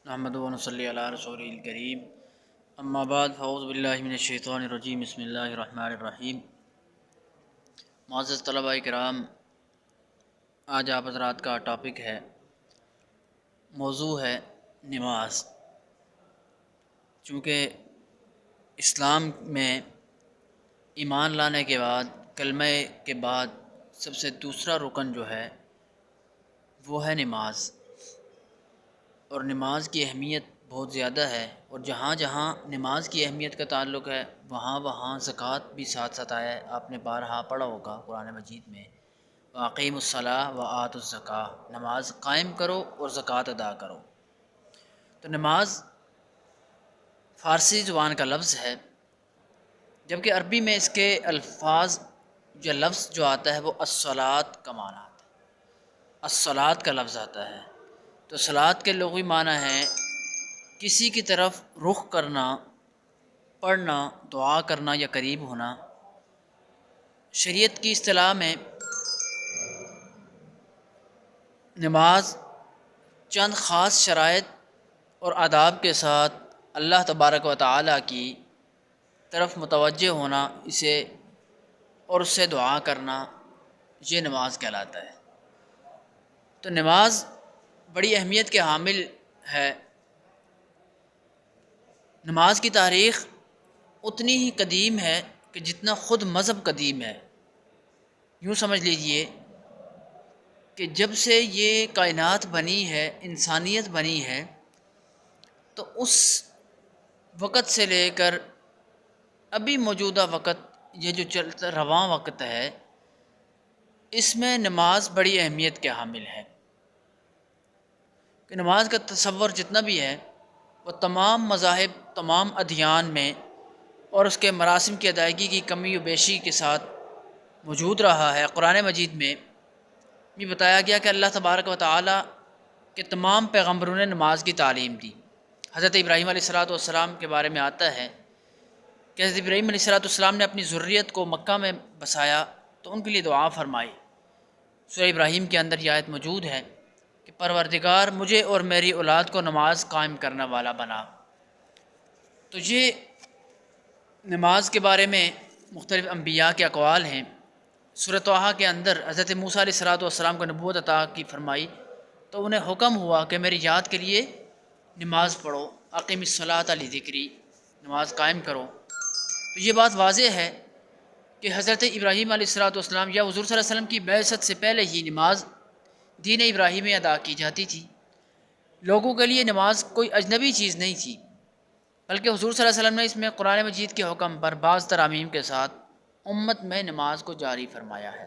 محمد صلی علی رسول الکریم اما بعد فاعوذ باللہ من الشیطان الرجیم بسم اللہ الرحمن الرحیم۔ معزز طلباء کرام، آج آپ حضرات کا ٹاپک ہے، موضوع ہے نماز۔ چونکہ اسلام میں ایمان لانے کے بعد، کلمہ کے بعد سب سے دوسرا رکن جو ہے وہ ہے نماز، اور نماز کی اہمیت بہت زیادہ ہے، اور جہاں جہاں نماز کی اہمیت کا تعلق ہے وہاں وہاں زکوٰۃ بھی ساتھ ساتھ آیا ہے۔ آپ نے بارہا پڑھا ہوگا قرآن مجید میں، وَأَقِیمُوا الصَّلَاةَ وَآتُوا الزَّکَاةَ، نماز قائم کرو اور زکوٰۃ ادا کرو۔ تو نماز فارسی زبان کا لفظ ہے، جبکہ عربی میں اس کے الفاظ یا لفظ جو آتا ہے وہ الصلاۃ کا معنی آتا ہے، الصلاۃ کا لفظ آتا ہے۔ تو صلاۃ کے لغوی معنی ہے کسی کی طرف رخ کرنا، پڑھنا، دعا کرنا یا قریب ہونا۔ شریعت کی اصطلاح میں نماز چند خاص شرائط اور آداب کے ساتھ اللہ تبارک و تعالیٰ کی طرف متوجہ ہونا، اسے اور اس سے دعا کرنا، یہ نماز کہلاتا ہے۔ تو نماز بڑی اہمیت کے حامل ہے۔ نماز کی تاریخ اتنی ہی قدیم ہے کہ جتنا خود مذہب قدیم ہے۔ یوں سمجھ لیجئے کہ جب سے یہ کائنات بنی ہے، انسانیت بنی ہے، تو اس وقت سے لے کر ابھی موجودہ وقت، یہ جو چلتا رواں وقت ہے، اس میں نماز بڑی اہمیت کے حامل ہے۔ کہ نماز کا تصور جتنا بھی ہے وہ تمام مذاہب، تمام ادیان میں اور اس کے مراسم کی ادائیگی کی کمی و بیشی کے ساتھ موجود رہا ہے۔ قرآن مجید میں بھی بتایا گیا کہ اللہ تبارک و تعالیٰ کے تمام پیغمبروں نے نماز کی تعلیم دی۔ حضرت ابراہیم علیہ السلام کے بارے میں آتا ہے کہ حضرت ابراہیم علیہ السلام نے اپنی ذریت کو مکہ میں بسایا تو ان کے لیے دعا فرمائی۔ سورہ ابراہیم کے اندر یہ آیت موجود ہے کہ پروردگار مجھے اور میری اولاد کو نماز قائم کرنے والا بنا۔ تو یہ نماز کے بارے میں مختلف انبیاء کے اقوال ہیں۔ سورۃ طٰہٰ کے اندر حضرت موسیٰ علیہ السلام کو نبوت عطا کی فرمائی تو انہیں حکم ہوا کہ میری یاد کے لیے نماز پڑھو، اقیم الصلاۃ لذکری، نماز قائم کرو۔ تو یہ بات واضح ہے کہ حضرت ابراہیم علیہ السلام یا حضور صلی اللہ علیہ وسلم کی بعثت سے پہلے ہی نماز دین ابراہیمی ادا کی جاتی تھی۔ لوگوں کے لیے نماز کوئی اجنبی چیز نہیں تھی، بلکہ حضور صلی اللہ علیہ وسلم نے اس میں قرآن مجید کے حکم پر بعض ترامیم کے ساتھ امت میں نماز کو جاری فرمایا ہے۔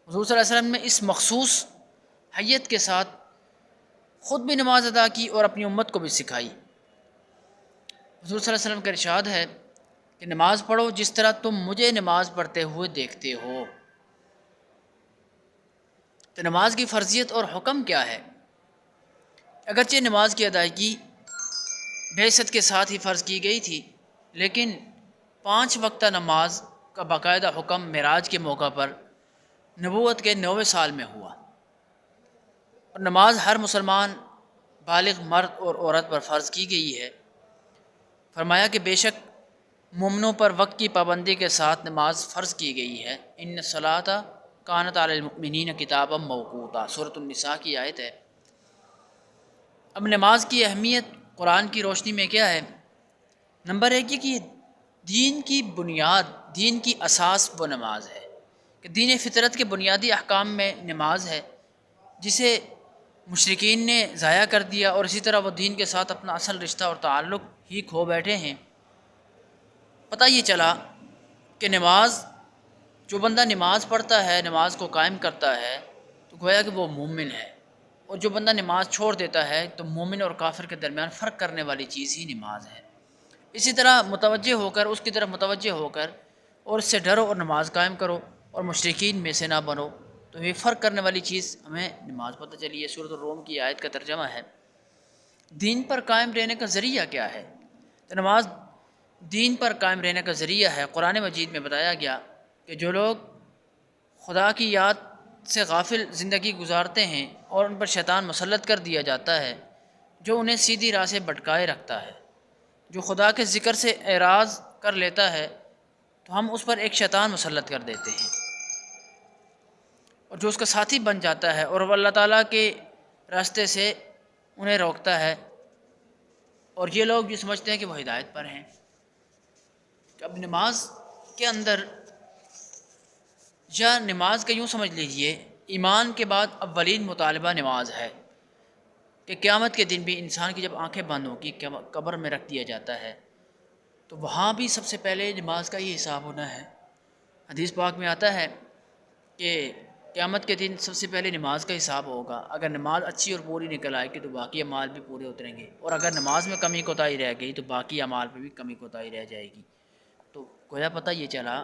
حضور صلی اللہ علیہ وسلم نے اس مخصوص حیت کے ساتھ خود بھی نماز ادا کی اور اپنی امت کو بھی سکھائی۔ حضور صلی اللہ علیہ وسلم کا ارشاد ہے کہ نماز پڑھو جس طرح تم مجھے نماز پڑھتے ہوئے دیکھتے ہو۔ تو نماز کی فرضیت اور حکم کیا ہے؟ اگرچہ نماز کی ادائیگی بعثت کے ساتھ ہی فرض کی گئی تھی، لیکن 5 وقتہ نماز کا باقاعدہ حکم معراج کے موقع پر نبوت کے 9ویں سال میں ہوا، اور نماز ہر مسلمان بالغ مرد اور عورت پر فرض کی گئی ہے۔ فرمایا کہ بے شک مومنوں پر وقت کی پابندی کے ساتھ نماز فرض کی گئی ہے۔ ان الصلاۃ کانت علی المؤمنین کتابا موقوتا، سورۃ النساء کی آیت ہے۔ اب نماز کی اہمیت قرآن کی روشنی میں کیا ہے؟ نمبر 1 یہ کہ دین کی بنیاد، دین کی اساس وہ نماز ہے، کہ دین فطرت کے بنیادی احکام میں نماز ہے، جسے مشرکین نے ضائع کر دیا، اور اسی طرح وہ دین کے ساتھ اپنا اصل رشتہ اور تعلق ہی کھو بیٹھے ہیں۔ پتہ یہ چلا کہ نماز، جو بندہ نماز پڑھتا ہے، نماز کو قائم کرتا ہے، تو گویا کہ وہ مومن ہے، اور جو بندہ نماز چھوڑ دیتا ہے تو مومن اور کافر کے درمیان فرق کرنے والی چیز ہی نماز ہے۔ اسی طرح متوجہ ہو کر، اس کی طرف متوجہ ہو کر اور اس سے ڈرو اور نماز قائم کرو، اور مشرکین میں سے نہ بنو۔ تو یہ فرق کرنے والی چیز ہمیں نماز پتہ چلی ہے۔ سورۃ الروم کی آیت کا ترجمہ ہے دین پر قائم رہنے کا ذریعہ کیا ہے؟ تو نماز دین پر قائم رہنے کا ذریعہ ہے۔ قرآن مجید میں بتایا گیا کہ جو لوگ خدا کی یاد سے غافل زندگی گزارتے ہیں اور ان پر شیطان مسلط کر دیا جاتا ہے، جو انہیں سیدھی راہ سے بھٹکائے رکھتا ہے۔ جو خدا کے ذکر سے اعراض کر لیتا ہے تو ہم اس پر ایک شیطان مسلط کر دیتے ہیں، اور جو اس کا ساتھی بن جاتا ہے اور وہ اللہ تعالیٰ کے راستے سے انہیں روکتا ہے، اور یہ لوگ جو سمجھتے ہیں کہ وہ ہدایت پر ہیں۔ اب نماز کے اندر، یا نماز کا یوں سمجھ لیجئے، ایمان کے بعد اولین مطالبہ نماز ہے، کہ قیامت کے دن بھی انسان کی جب آنکھیں بند ہوگی، قبر میں رکھ دیا جاتا ہے، تو وہاں بھی سب سے پہلے نماز کا یہ حساب ہونا ہے۔ حدیث پاک میں آتا ہے کہ قیامت کے دن سب سے پہلے نماز کا حساب ہوگا۔ اگر نماز اچھی اور پوری نکل آئے گی تو باقی اعمال بھی پورے اتریں گے، اور اگر نماز میں کمی کوتاہی رہ گئی تو باقی اعمال پہ بھی کمی کوتاہی رہ جائے گی۔ تو گویا پتہ یہ چلا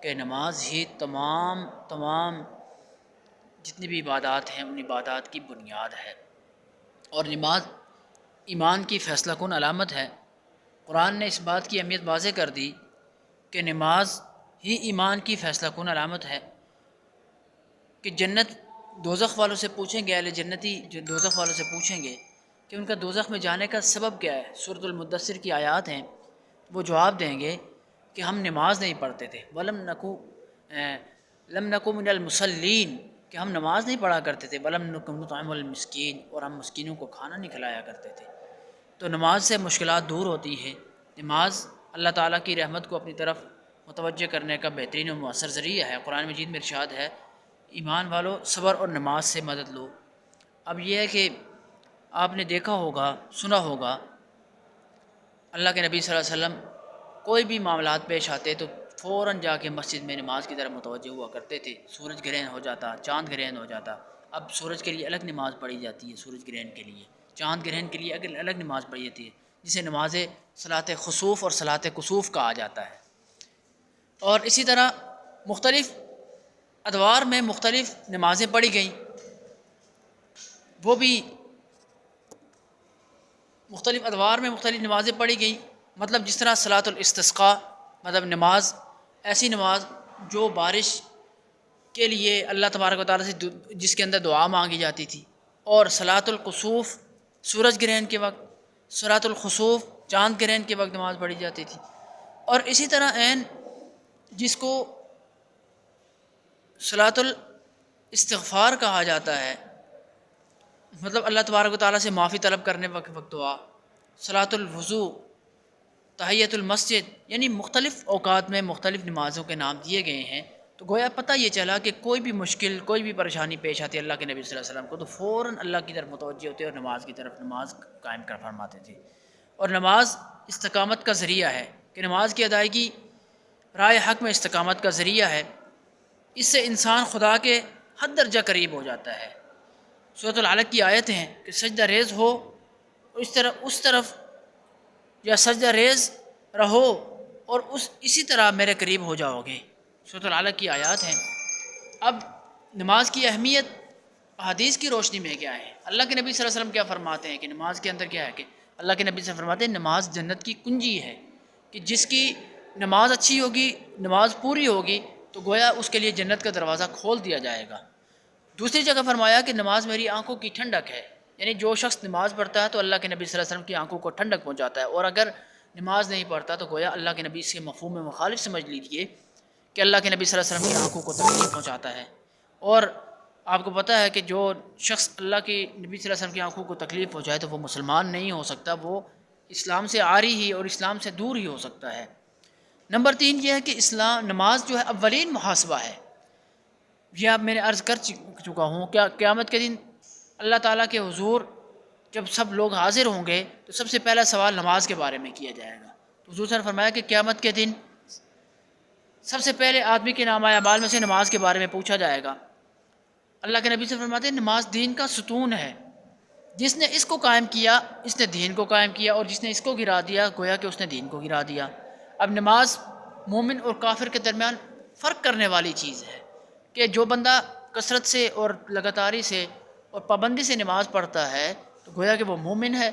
کہ نماز ہی تمام جتنی بھی عبادات ہیں ان عبادات کی بنیاد ہے، اور نماز ایمان کی فیصلہ کن علامت ہے۔ قرآن نے اس بات کی اہمیت واضح کر دی کہ نماز ہی ایمان کی فیصلہ کن علامت ہے، کہ جنت دوزخ والوں سے پوچھیں گے، اہل جنتی جو دوزخ والوں سے پوچھیں گے کہ ان کا دوزخ میں جانے کا سبب کیا ہے، سورۃ المدثر کی آیات ہیں، وہ جواب دیں گے کہ ہم نماز نہیں پڑھتے تھے، لم نکو من المصلین، کہ ہم نماز نہیں پڑھا کرتے تھے، ولم نکو نطعم المسکین، اور ہم مسکینوں کو کھانا نہیں کھلایا کرتے تھے۔ تو نماز سے مشکلات دور ہوتی ہے۔ نماز اللہ تعالیٰ کی رحمت کو اپنی طرف متوجہ کرنے کا بہترین و مؤثر ذریعہ ہے۔ قرآن مجید میں ارشاد ہے، ایمان والو صبر اور نماز سے مدد لو۔ اب یہ ہے کہ آپ نے دیکھا ہوگا، سنا ہوگا، اللہ کے نبی صلی اللہ علیہ وسلم کوئی بھی معاملات پیش آتے تو فوراً جا کے مسجد میں نماز کی طرف متوجہ ہوا کرتے تھے۔ سورج گرہن ہو جاتا، چاند گرہن ہو جاتا، اب سورج کے لیے الگ نماز پڑھی جاتی ہے، سورج گرہن کے لیے، چاند گرہن کے لیے الگ نماز پڑھی جاتی ہے، جسے نماز صلاۃ خسوف اور صلاۃ کسوف کہا جاتا ہے۔ اور اسی طرح مختلف ادوار میں مختلف نمازیں پڑھی گئیں، وہ بھی مختلف ادوار میں مختلف نمازیں پڑھی گئیں، مطلب جس طرح صلاۃ الاستسقاء، مطلب نماز، ایسی نماز جو بارش کے لیے اللہ تبارک و تعالیٰ سے جس کے اندر دعا مانگی جاتی تھی، اور صلاۃ الکسوف سورج گرہن کے وقت، صلاۃ الخسوف چاند گرہن کے وقت نماز پڑھی جاتی تھی۔ اور اسی طرح عین جس کو صلاۃ الاستغفار کہا جاتا ہے، مطلب اللہ تبارک و تعالیٰ سے معافی طلب کرنے وقت دعا، صلاۃ الوضو، تحیۃ المسجد، یعنی مختلف اوقات میں مختلف نمازوں کے نام دیے گئے ہیں۔ تو گویا پتہ یہ چلا کہ کوئی بھی مشکل، کوئی بھی پریشانی پیش آتی ہے اللہ کے نبی صلی اللہ علیہ وسلم کو، تو فوراً اللہ کی طرف متوجہ ہوتے اور نماز کی طرف نماز قائم کر فرماتے تھے۔ اور نماز استقامت کا ذریعہ ہے، کہ نماز کی ادائیگی رائے حق میں استقامت کا ذریعہ ہے، اس سے انسان خدا کے حد درجہ قریب ہو جاتا ہے۔ سورۃ العلق کی آیت ہیں کہ سجدہ ریز ہو اس طرف، یا سجدہ ریز رہو اور اسی طرح میرے قریب ہو جاؤ گے، سورۃ العلق کی آیات ہیں۔ اب نماز کی اہمیت احادیث کی روشنی میں کیا ہے؟ اللہ کے نبی صلی اللہ علیہ وسلم کیا فرماتے ہیں کہ نماز کے اندر کیا ہے، کہ اللہ کے نبی صلی اللہ علیہ وسلم فرماتے ہیں نماز جنت کی کنجی ہے، کہ جس کی نماز اچھی ہوگی، نماز پوری ہوگی، تو گویا اس کے لیے جنت کا دروازہ کھول دیا جائے گا۔ دوسری جگہ فرمایا کہ نماز میری آنکھوں کی ٹھنڈک ہے، یعنی جو شخص نماز پڑھتا ہے تو اللہ کے نبی صلی اللہ علیہ وسلم کی آنکھوں کو ٹھنڈک پہنچاتا ہے، اور اگر نماز نہیں پڑھتا تو گویا اللہ کے نبی سے مفہوم میں مخالف سمجھ لیجیے کہ اللہ کے نبی صلی اللہ علیہ وسلم کی آنکھوں کو تکلیف پہنچاتا ہے۔ اور آپ کو پتہ ہے کہ جو شخص اللہ کے نبی صلی اللہ علیہ وسلم کی آنکھوں کو تکلیف پہنچائے تو وہ مسلمان نہیں ہو سکتا، وہ اسلام سے عاری ہی اور اسلام سے دور ہی ہو سکتا ہے۔ نمبر 3 یہ ہے کہ نماز جو ہے اولین محاسبہ ہے۔ یہ اب میں نے عرض کر چکا ہوں، کیا قیامت کے دن اللہ تعالیٰ کے حضور جب سب لوگ حاضر ہوں گے تو سب سے پہلا سوال نماز کے بارے میں کیا جائے گا۔ تو حضور صلی اللہ علیہ وسلم نے فرمایا کہ قیامت کے دن سب سے پہلے آدمی کے نامہ اعمال میں سے نماز کے بارے میں پوچھا جائے گا۔ اللہ کے نبی سے فرماتے ہیں نماز دین کا ستون ہے، جس نے اس کو قائم کیا اس نے دین کو قائم کیا، اور جس نے اس کو گرا دیا گویا کہ اس نے دین کو گرا دیا۔ اب نماز مومن اور کافر کے درمیان فرق کرنے والی چیز ہے، کہ جو بندہ کثرت سے اور لگاتاری سے اور پابندی سے نماز پڑھتا ہے تو گویا کہ وہ مومن ہے،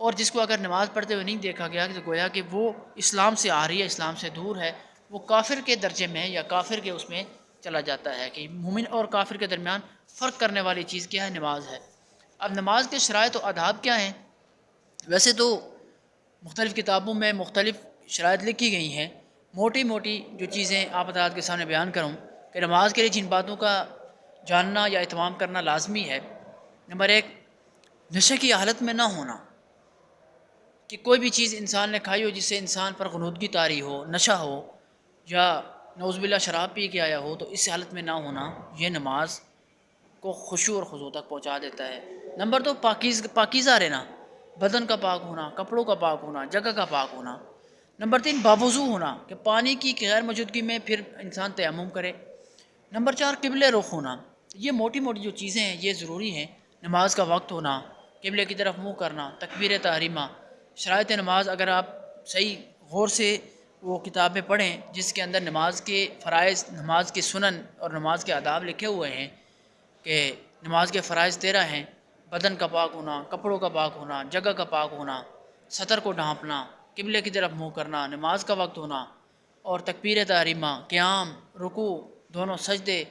اور جس کو اگر نماز پڑھتے ہوئے نہیں دیکھا گیا تو گویا کہ وہ اسلام سے عاری ہے، اسلام سے دور ہے، وہ کافر کے درجے میں یا کافر کے اس میں چلا جاتا ہے۔ کہ مومن اور کافر کے درمیان فرق کرنے والی چیز کیا ہے؟ نماز ہے۔ اب نماز کے شرائط و آداب کیا ہیں؟ ویسے تو مختلف کتابوں میں مختلف شرائط لکھی گئی ہیں، موٹی موٹی جو چیزیں آپ حضرات کے سامنے بیان کروں کہ نماز کے لیے جن باتوں کا جاننا یا اہتمام کرنا لازمی ہے: نمبر ایک، نشے کی حالت میں نہ ہونا، کہ کوئی بھی چیز انسان نے کھائی ہو جس سے انسان پر غنودگی طاری ہو، نشہ ہو، یا نعوذ باللہ شراب پی کے آیا ہو، تو اس حالت میں نہ ہونا یہ نماز کو خشوع اور خضوع تک پہنچا دیتا ہے۔ نمبر دو، پاکیزہ رہنا، بدن کا پاک ہونا، کپڑوں کا پاک ہونا، جگہ کا پاک ہونا۔ نمبر تین، باوضو ہونا، کہ پانی کی غیر موجودگی میں پھر انسان تیمم کرے۔ نمبر چار، قبلِ رخ ہونا۔ یہ موٹی موٹی جو چیزیں ہیں یہ ضروری ہیں۔ نماز کا وقت ہونا، قبلے کی طرف منہ کرنا، تکبیر تحریمہ، شرائط نماز اگر آپ صحیح غور سے وہ کتابیں پڑھیں جس کے اندر نماز کے فرائض، نماز کے سنن اور نماز کے آداب لکھے ہوئے ہیں کہ نماز کے فرائض 13 ہیں: بدن کا پاک ہونا، کپڑوں کا پاک ہونا، جگہ کا پاک ہونا، سطر کو ڈھانپنا، قبلے کی طرف منہ کرنا، نماز کا وقت ہونا، اور تکبیر تحریمہ، قیام، رکوع، دونوں سجدے،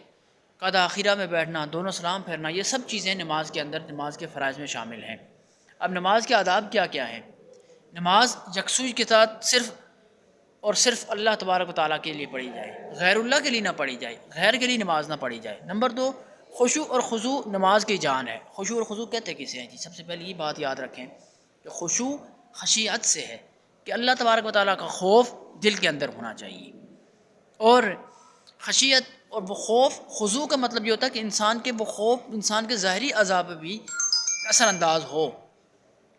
قد آخرہ میں بیٹھنا، دونوں سلام پھیرنا، یہ سب چیزیں نماز کے اندر نماز کے فرائض میں شامل ہیں۔ اب نماز کے آداب کیا کیا ہیں؟ نماز یکسوئی کے ساتھ صرف اور صرف اللہ تبارک و تعالیٰ کے لیے پڑھی جائے، غیر اللہ کے لیے نہ پڑھی جائے، غیر کے لیے نماز نہ پڑھی جائے۔ نمبر دو، خشوع اور خضوع نماز کی جان ہے۔ خشوع اور خضوع کہتے کسے ہیں جی؟ سب سے پہلے یہ بات یاد رکھیں کہ خشوع خشیت سے ہے، کہ اللہ تبارک و تعالیٰ کا خوف دل کے اندر ہونا چاہیے، اور خشیت اور وہ خوف، خضوع کا مطلب یہ ہوتا ہے کہ انسان کے وہ خوف انسان کے ظاہری اعضاء پہ بھی اثر انداز ہو،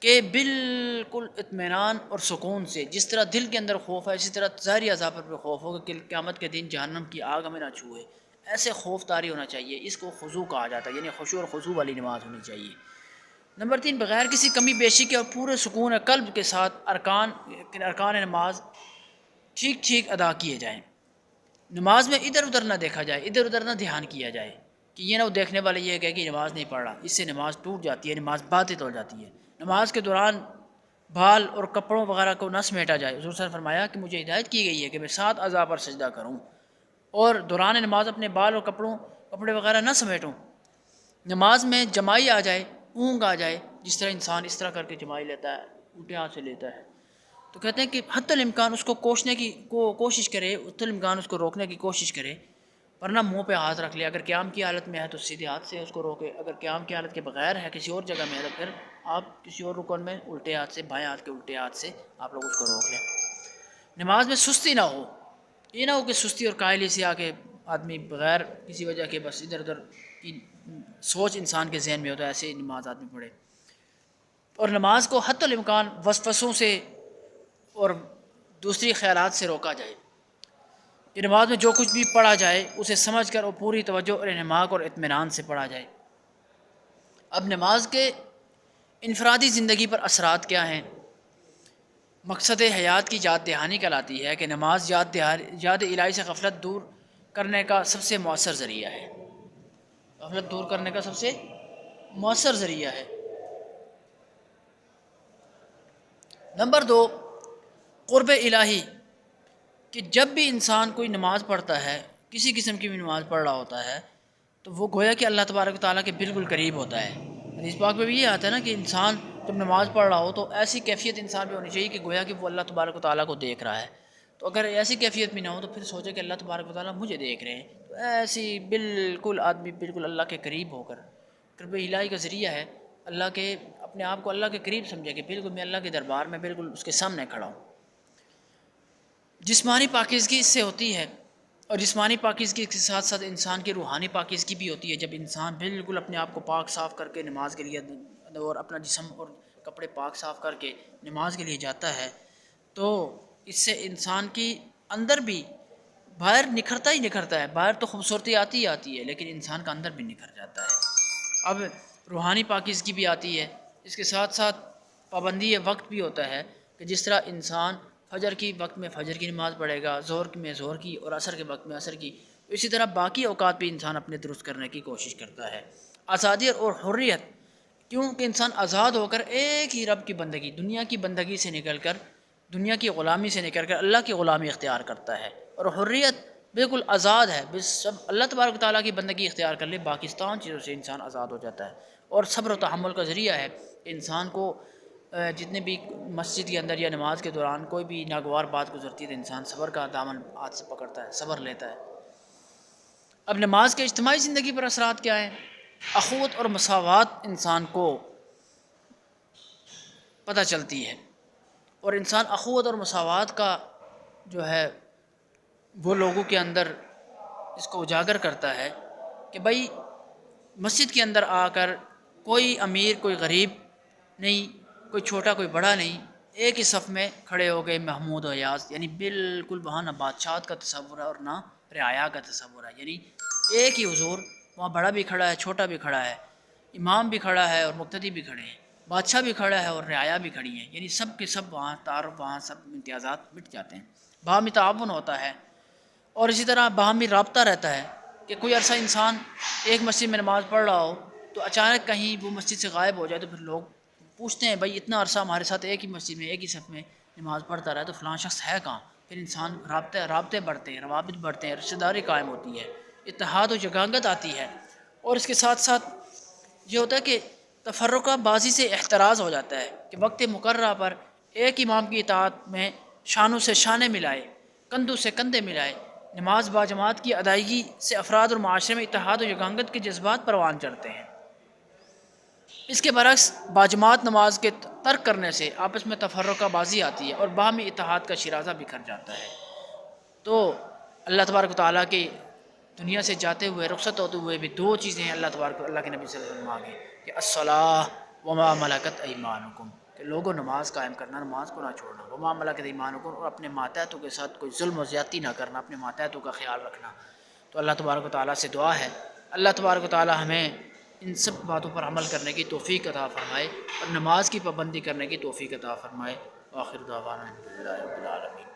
کہ بالکل اطمینان اور سکون سے، جس طرح دل کے اندر خوف ہے اسی طرح ظاہری اعضاء پر بھی خوف ہو کہ قیامت کے دن جہنم کی آگ ہمیں نہ چھوئے، ایسے خوف طاری ہونا چاہیے۔ اس کو خضوع کہا جاتا ہے، یعنی خشوع اور خضوع والی نماز ہونی چاہیے۔ نمبر تین، بغیر کسی کمی بیشی کے اور پورے سکون قلب کے ساتھ ارکان نماز ٹھیک ٹھیک ادا کیے جائیں۔ نماز میں ادھر ادھر نہ دیکھا جائے، ادھر ادھر نہ دھیان کیا جائے، کہ یہ نہ وہ دیکھنے والے یہ کہے کہ نماز نہیں پڑھ رہا، اس سے نماز ٹوٹ جاتی ہے، نماز باطل ہو جاتی ہے۔ نماز کے دوران بال اور کپڑوں وغیرہ کو نہ سمیٹا جائے۔ حضور صلی اللہ علیہ وسلم نے فرمایا کہ مجھے ہدایت کی گئی ہے کہ میں 7 اعضاء پر سجدہ کروں، اور دوران نماز اپنے بال اور کپڑے وغیرہ نہ سمیٹوں۔ نماز میں جمائی آ جائے، اونگ آ جائے، جس طرح انسان اس طرح کر کے جمائی لیتا ہے، الٹے ہاتھ سے لیتا ہے، تو کہتے ہیں کہ حتی الامکان اس کو کوشنے کی کوشش کرے، حتی الامکان اس کو روکنے کی کوشش کرے، ورنہ منہ پہ ہاتھ رکھ لے۔ اگر قیام کی حالت میں ہے تو سیدھے ہاتھ سے اس کو روکے، اگر قیام کی حالت کے بغیر ہے کسی اور جگہ میں ہے تو پھر آپ کسی اور رکن میں الٹے ہاتھ سے، بائیں ہاتھ کے الٹے ہاتھ سے آپ لوگ اس کو روک لیں۔ نماز میں سستی نہ ہو، یہ نہ ہو کہ سستی اور کاہلی سے آ کے آدمی بغیر کسی وجہ کے بس ادھر ادھر کی سوچ انسان کے ذہن میں ہوتا ہے، ایسے ہی نماز آدمی پڑھے۔ اور نماز کو حتی الامکان وسوسوں سے اور دوسری خیالات سے روکا جائے، کہ نماز میں جو کچھ بھی پڑھا جائے اسے سمجھ کر اور پوری توجہ اور انہماک اور اطمینان سے پڑھا جائے۔ اب نماز کے انفرادی زندگی پر اثرات کیا ہیں؟ مقصد حیات کی یاد دہانی کہلاتی ہے کہ نماز یاد الہی سے غفلت دور کرنے کا سب سے مؤثر ذریعہ ہے، غفلت دور کرنے کا سب سے مؤثر ذریعہ ہے۔ نمبر دو، قرب الہی، کہ جب بھی انسان کوئی نماز پڑھتا ہے، کسی قسم کی بھی نماز پڑھ رہا ہوتا ہے، تو وہ گویا کہ اللہ تبارک و تعالیٰ کے بالکل قریب ہوتا ہے۔ حدیث پاک میں بھی یہ آتا ہے نا کہ انسان جب نماز پڑھ رہا ہو تو ایسی کیفیت انسان پہ ہونی چاہیے کہ گویا کہ وہ اللہ تبارک و تعالیٰ کو دیکھ رہا ہے۔ تو اگر ایسی کیفیت بھی نہ ہو تو پھر سوچے کہ اللہ تبارک و تعالیٰ مجھے دیکھ رہے ہیں، تو ایسی بالکل آدمی بالکل اللہ کے قریب ہو کر، قرب الہی کا ذریعہ ہے، اللہ کے اپنے آپ کو اللہ کے قریب سمجھے کہ بالکل میں اللہ کے دربار میں بالکل اس کے سامنے کھڑا ہوں۔ جسمانی پاکیزگی اس سے ہوتی ہے، اور جسمانی پاکیزگی کے ساتھ ساتھ انسان کی روحانی پاکیزگی بھی ہوتی ہے۔ جب انسان بالکل اپنے آپ کو پاک صاف کر کے نماز کے لیے اور اپنا جسم اور کپڑے پاک صاف کر کے نماز کے لیے جاتا ہے، تو اس سے انسان کی اندر بھی، باہر نکھرتا ہی نکھرتا ہے، باہر تو خوبصورتی آتی ہی آتی ہے لیکن انسان کا اندر بھی نکھر جاتا ہے۔ اب روحانی پاکیزگی بھی آتی ہے، اس کے ساتھ ساتھ پابندی وقت بھی ہوتا ہے، کہ جس طرح انسان فجر کی وقت میں فجر کی نماز پڑھے گا، ظہر میں ظہر کی، اور عصر کے وقت میں عصر کی، اسی طرح باقی اوقات بھی انسان اپنے درست کرنے کی کوشش کرتا ہے۔ آزادی اور حریت، کیونکہ انسان آزاد ہو کر ایک ہی رب کی بندگی، دنیا کی بندگی سے نکل کر، دنیا کی غلامی سے نکل کر اللہ کی غلامی اختیار کرتا ہے، اور حریت بالکل آزاد ہے، بس سب اللہ تبارک و تعالیٰ کی بندگی اختیار کر لے، باقی تمام چیزوں سے انسان آزاد ہو جاتا ہے۔ اور صبر و تحمل کا ذریعہ ہے، انسان کو جتنے بھی مسجد کے اندر یا نماز کے دوران کوئی بھی ناگوار بات گزرتی ہے تو انسان صبر کا دامن ہاتھ سے پکڑتا ہے، صبر لیتا ہے۔ اب نماز کے اجتماعی زندگی پر اثرات کیا ہیں؟ اخوت اور مساوات انسان کو پتہ چلتی ہے، اور انسان اخوت اور مساوات کا جو ہے وہ لوگوں کے اندر اس کو اجاگر کرتا ہے کہ بھائی مسجد کے اندر آ کر کوئی امیر کوئی غریب نہیں، کوئی چھوٹا کوئی بڑا نہیں، ایک ہی صف میں کھڑے ہو گئے محمود و ایاز، یعنی بالکل وہاں نہ بادشاہت کا تصور ہے اور نہ رعایا کا تصور ہے، یعنی ایک ہی حضور، وہاں بڑا بھی کھڑا ہے چھوٹا بھی کھڑا ہے، امام بھی کھڑا ہے اور مقتدی بھی کھڑے ہیں، بادشاہ بھی کھڑا ہے اور رعایا بھی کھڑی ہیں، یعنی سب کے سب وہاں تعارف، وہاں سب امتیازات مٹ جاتے ہیں، باہمی تعاون ہوتا ہے، اور اسی طرح باہمی رابطہ رہتا ہے کہ کوئی عرصہ انسان ایک مسجد میں نماز پڑھ رہا ہو تو اچانک کہیں وہ مسجد سے غائب ہو جائے تو پھر لوگ پوچھتے ہیں بھائی اتنا عرصہ ہمارے ساتھ ایک ہی مسجد میں ایک ہی صف میں نماز پڑھتا رہا تو فلاں شخص ہے کہاں؟ پھر انسان رابطے بڑھتے ہیں، روابط بڑھتے ہیں، رشتہ داری قائم ہوتی ہے، اتحاد و یگانگت آتی ہے، اور اس کے ساتھ ساتھ یہ ہوتا ہے کہ تفرقہ بازی سے احتراز ہو جاتا ہے کہ وقت مقررہ پر ایک امام کی اطاعت میں شانوں سے شانے ملائے، کندھوں سے کندھے ملائے، نماز باجماعت کی ادائیگی سے افراد اور معاشرے میں اتحاد و یگانگت کے جذبات پروان چڑھتے ہیں۔ اس کے برعکس باجماعت نماز کے ترک کرنے سے آپس میں تفرقہ بازی آتی ہے اور باہمی اتحاد کا شیرازہ بکھر جاتا ہے۔ تو اللہ تبارک و تعالیٰ کی دنیا سے جاتے ہوئے رخصت ہوتے ہوئے بھی دو چیزیں اللہ کے نبی صلی اللہ علیہ وسلم مانگے کہ الصلاۃ وما ملکت ایمانکم، کہ لوگوں نماز قائم کرنا، نماز کو نہ چھوڑنا، وما ملکت ایمانکم، اور اپنے ماتحتوں کے ساتھ کوئی ظلم و زیادتی نہ کرنا، اپنے ماتحتوں کا خیال رکھنا۔ تو اللہ تبارک و تعالیٰ سے دعا ہے اللہ تبارک و تعالیٰ ہمیں ان سب باتوں پر عمل کرنے کی توفیق عطا فرمائے اور نماز کی پابندی کرنے کی توفیق عطا فرمائے۔ آخر دعوانا الحمدللہ رب العالمین۔